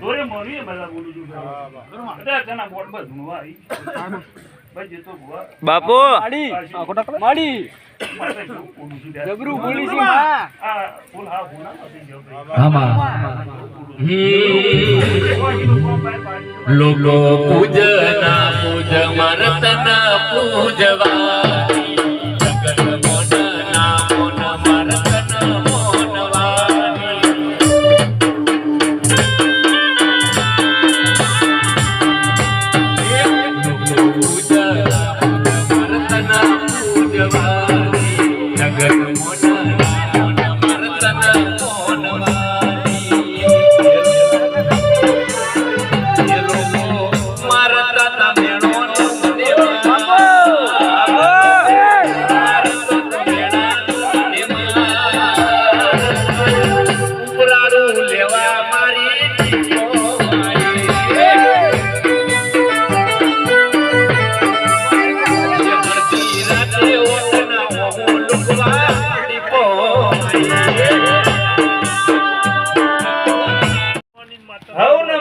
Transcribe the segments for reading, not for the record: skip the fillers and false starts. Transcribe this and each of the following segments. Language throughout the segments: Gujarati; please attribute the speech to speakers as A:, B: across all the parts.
A: તોરે મોરી બધા બોલું છું બધા તના બોટ બધું આવી ભાઈ તો ભુવા
B: બાપુ
C: માડી જબરું બોલી છે માં
A: આ ફૂલ હા ફૂલ
D: લોકો પૂજના પૂજ મરતના પૂજવા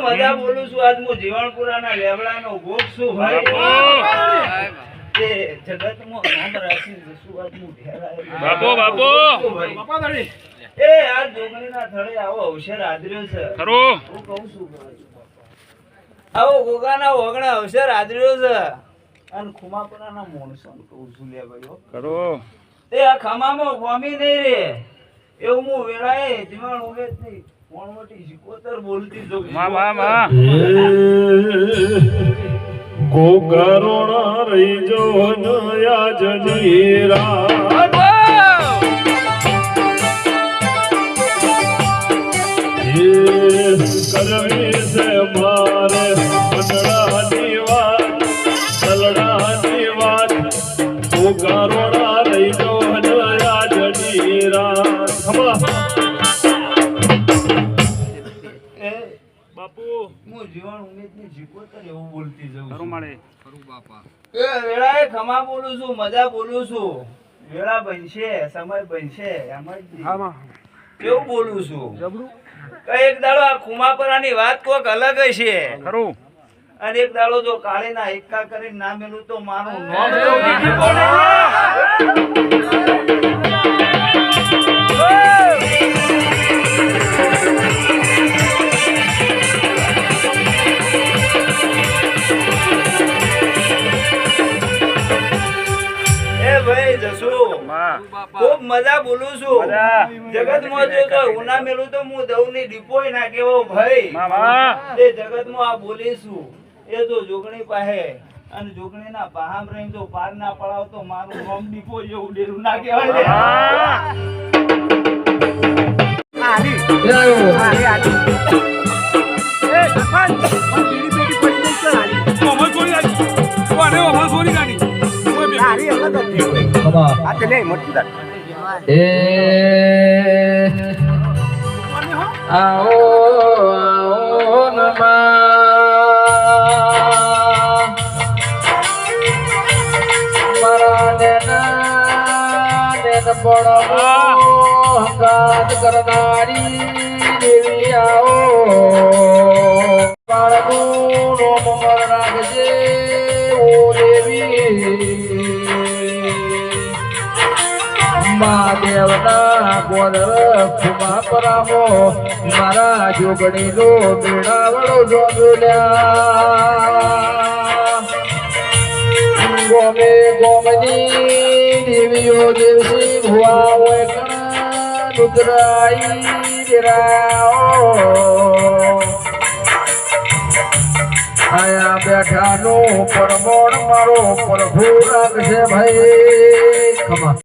B: મજા બોલું છું આજ હું જીવણપુરાના લેવડાનો ભોગ છું ભાઈ એ જગતમાં નામ રાખી જશું આજ હું ઢેરાય
A: બાપો
B: એ આ જોગણીના થળે આવો અવસર આદર્યો છે
A: ખરો
B: હું કહું છું આવો ગોગાના ઓગણા અવસર આદર્યો છે અને ખુમાપુરાના મોણસોને કહું છું લે ભાઈઓ
A: ખરો
B: એ આ ખમામાં ગોમી નહીં રે એવું હું વેળાએ જીવણ ઉગે જ નહીં મોટી શિકોતર બોલતી જો
A: માં
E: ગોગરોણા રહી જો નયા જનીરા કરવી છે મારે મંડળાની વાત ગોગરોણા રહી જો નયા જનીરા
A: બાપુ
B: હું જીવન ઉમેદની શિકોતર એવું બોલતી જઉં
A: ખરું મળે
B: એ વેળાએ ખમા બોલું છું મજા બોલું છું વેળા બનશે સમય બનશે એવું બોલું છું એક દાડો આ ખુમાપરાની વાત કોક અલગ હશે
A: ખરું
B: અને એક દાડો જો કાળીના એકા કરીને ના મેલું તો મારું નામ ખૂબ મજા બોલું છું જગત માં જો ઉના મેલું તો હું દઉં ની ડીપોય ના કેવો ભાઈ એ જગત માં આ બોલીશું એ જો જોગણી પાસે અને જોગણી ના પહામ રહી જો પાર ના પડાવ તો મારું નામ ડીપો જેવું ડેરું ના કહેવાય
D: કરનારી દેવી આવો બાળનું રોમ મર રાખજે ઓ દેવી મહાદેવના ગોદર ખુમાપરામો મારા જોગણીનો મેળાવડો જોડ્યા ગોમે ગોમની દેવીઓ દેવસી ભુવા હોય કણ રુદ્રાઈ દેરાઓ આયા બેઠાનો પરમોણ મારો પ્રભુ રાખશે ભાઈ ખમા